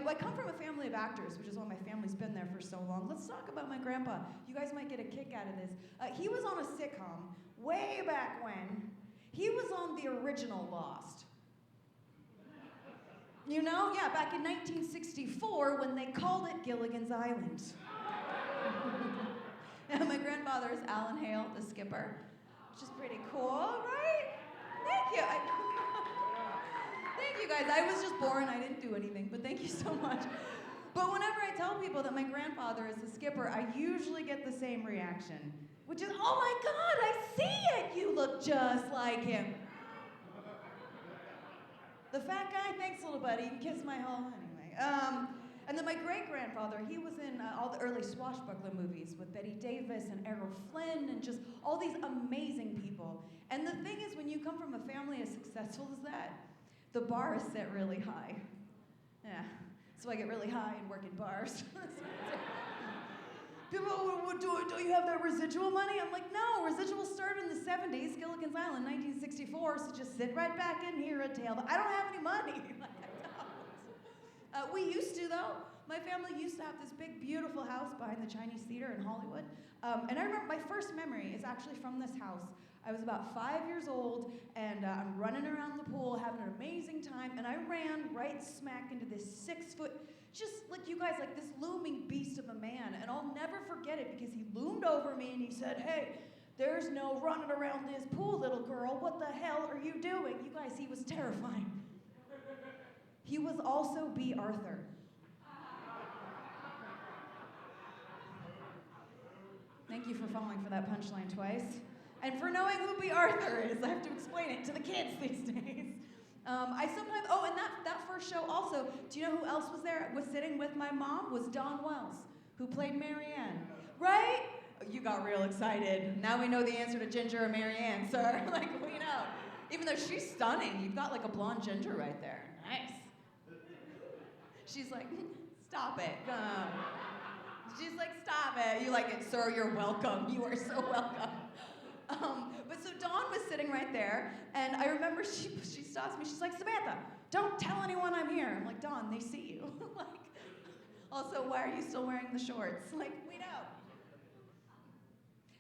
I come from a family of actors, which is why my family's been there for so long. Let's talk about my grandpa. You guys might get a kick out of this. He was on a sitcom way back when. He was on the original Lost. You know? Yeah, back in 1964 when they called it Gilligan's Island. And my grandfather is Alan Hale, the skipper, which is pretty cool, right? Thank you. Thank you guys. I was just born. I didn't do anything, but thank you so much. But whenever I tell people that my grandfather is the skipper, I usually get the same reaction, which is, oh my God, I see it. You look just like him. The fat guy, thanks, little buddy. You can kiss my hole anyway. And then my great-grandfather, he was in all the early swashbuckler movies with Bette Davis and Errol Flynn and just all these amazing people. And the thing is, when you come from a family as successful as that, the bar is set really high. Yeah, so I get really high and work in bars. People, do you have that residual money? I'm like, no, residual started in the 70s, Gilligan's Island, 1964, so just sit right back in here and tell them, I don't have any money. We used to, though. My family used to have this big, beautiful house behind the Chinese Theater in Hollywood. And I remember my first memory is actually from this house. I was about 5 years old, and I'm running around the pool, having an amazing time, and I ran right smack into this 6-foot, just like you guys, like this looming beast of a man. And I'll never forget it because he loomed over me and he said, hey, there's no running around this pool, little girl. What the hell are you doing? You guys, he was terrifying. He was also B. Arthur. Thank you for falling for that punchline twice. And for knowing who B. Arthur is, I have to explain it to the kids these days. I sometimes, and that first show also, do you know who else was there, was sitting with my mom? Was Dawn Wells, who played Mary Ann. Right? You got real excited. Now we know the answer to Ginger or Mary Ann, sir. Like, we know. Even though she's stunning, you've got like a blonde ginger right there. Nice. She's like, stop it. She's like, stop it. You like it, sir, you're welcome. You are so welcome. But so Dawn was sitting right there, and I remember she stops me. She's like, Samantha, don't tell anyone I'm here. I'm like, Dawn, they see you. Like, also, why are you still wearing the shorts? Like, we know.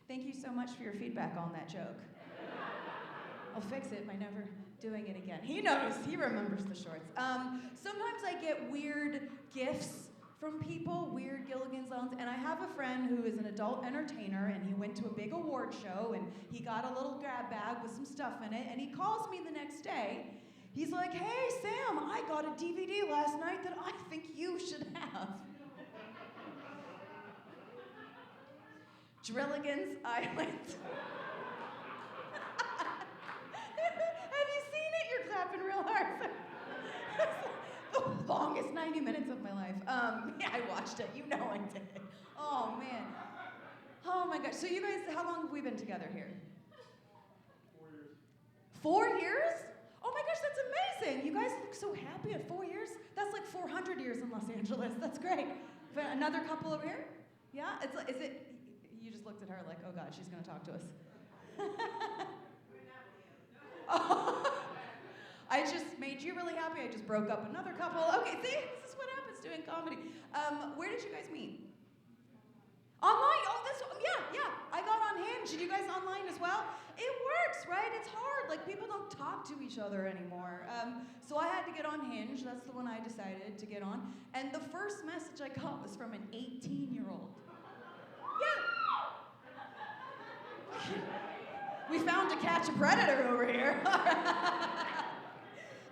Thank you so much for your feedback on that joke. I'll fix it by never doing it again. He knows, he remembers the shorts. Sometimes I get weird gifts from people, weird Gilligan's Island, and I have a friend who is an adult entertainer, and he went to a big award show, and he got a little grab bag with some stuff in it, and he calls me the next day. He's like, hey, Sam, I got a DVD last night that I think you should have. Drilligan's Island. Have you seen it? You're clapping real hard. The longest 90 minutes of my life. Yeah, I watched it. You know I did. Oh, man. Oh, my gosh. So you guys, how long have we been together here? 4 years. 4 years? Oh, my gosh, that's amazing. You guys look so happy at 4 years. That's like 400 years in Los Angeles. That's great. Another couple over here? Yeah? Is it, you just looked at her like, oh, God, she's going to talk to us. Oh. I just made you really happy. I just broke up another couple. Okay, see, this is what happens doing comedy. Where did you guys meet? Online? Oh, yeah. I got on Hinge. Did you guys online as well? It works, right? It's hard. Like, people don't talk to each other anymore. So I had to get on Hinge. That's the one I decided to get on. And the first message I got was from an 18-year-old. Yeah. We found to catch a predator over here.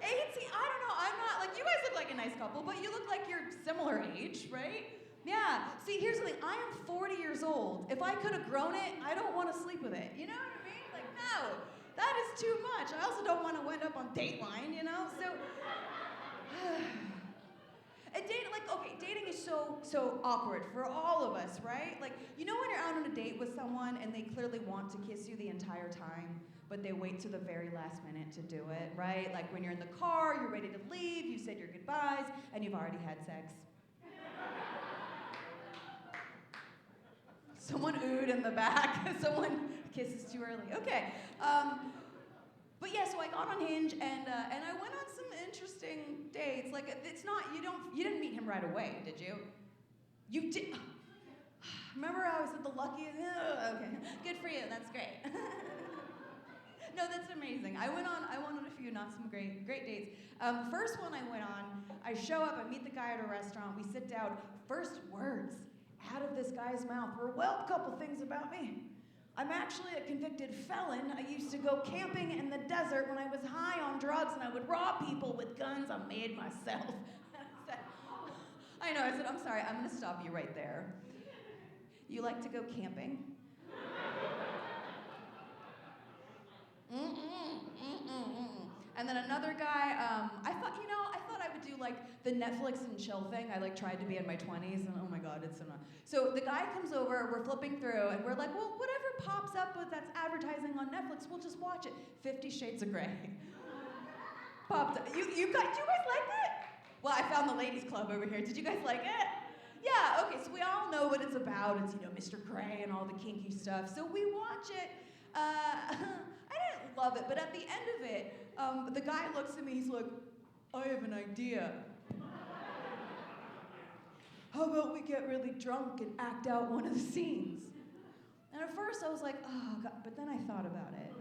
18, I don't know, I'm not, like, you guys look like a nice couple, but you look like you're similar age, right? Yeah, see, here's the thing, I am 40 years old. If I could have grown it, I don't want to sleep with it, you know what I mean? Like, no, that is too much. I also don't want to wind up on Dateline, you know, so. And dating is so awkward for all of us, right? Like, you know when you're out on a date with someone and they clearly want to kiss you the entire time, but they wait to the very last minute to do it, right? Like when you're in the car, you're ready to leave, you said your goodbyes, and you've already had sex. Someone oohed in the back. Someone kisses too early. Okay. But yeah, so I got on Hinge, and I went on some interesting dates. Like, it's not, you didn't meet him right away, did you? You did. Remember how I said the luckiest? Okay, good for you, that's great. No, that's amazing. I went on a few, not some great dates. First one I went on, I show up, I meet the guy at a restaurant, we sit down, first words out of this guy's mouth were, well, a couple things about me. I'm actually a convicted felon. I used to go camping in the desert when I was high on drugs and I would rob people with guns I made myself. I know, I said, I'm sorry, I'm gonna stop you right there. You like to go camping? And then another guy, I thought I would do like the Netflix and chill thing. I like tried to be in my 20s, and oh my God, it's so not. So the guy comes over, we're flipping through, and we're like, well, whatever pops up that's advertising on Netflix, we'll just watch it. 50 Shades of Grey. Popped up. Do you guys like that? Well, I found the ladies club over here. Did you guys like it? Yeah, okay, so we all know what it's about. It's, Mr. Grey and all the kinky stuff. So we watch it. I didn't love it, but at the end of it, the guy looks at me, he's like, I have an idea. How about we get really drunk and act out one of the scenes? And at first I was like, oh God, but then I thought about it.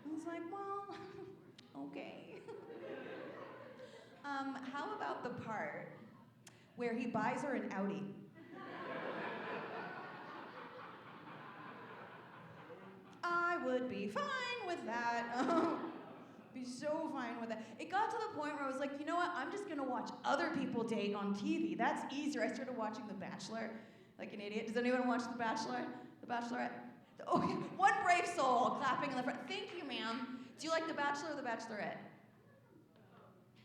I was like, well, okay. How about the part where he buys her an Audi? I would be fine with that. Be so fine with that. It got to the point where I was like, you know what? I'm just gonna watch other people date on TV. That's easier. I started watching The Bachelor, like an idiot. Does anyone watch The Bachelor? The Bachelorette? Oh, one brave soul clapping in the front. Thank you, ma'am. Do you like The Bachelor or The Bachelorette?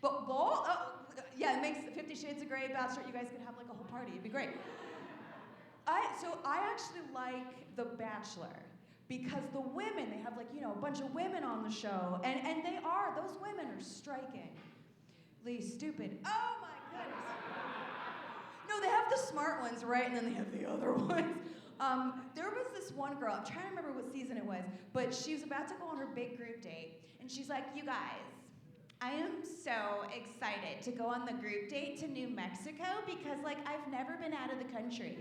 But both? Oh, yeah, it makes 50 Shades of Grey, Bachelor. You guys could have like a whole party. It'd be great. So I actually like The Bachelor. Because the women, they have like, a bunch of women on the show, and those women are strikingly stupid. Oh my goodness. No, they have the smart ones, right? And then they have the other ones. There was this one girl, I'm trying to remember what season it was, but she was about to go on her big group date, and she's like, you guys, I am so excited to go on the group date to New Mexico because, like, I've never been out of the country.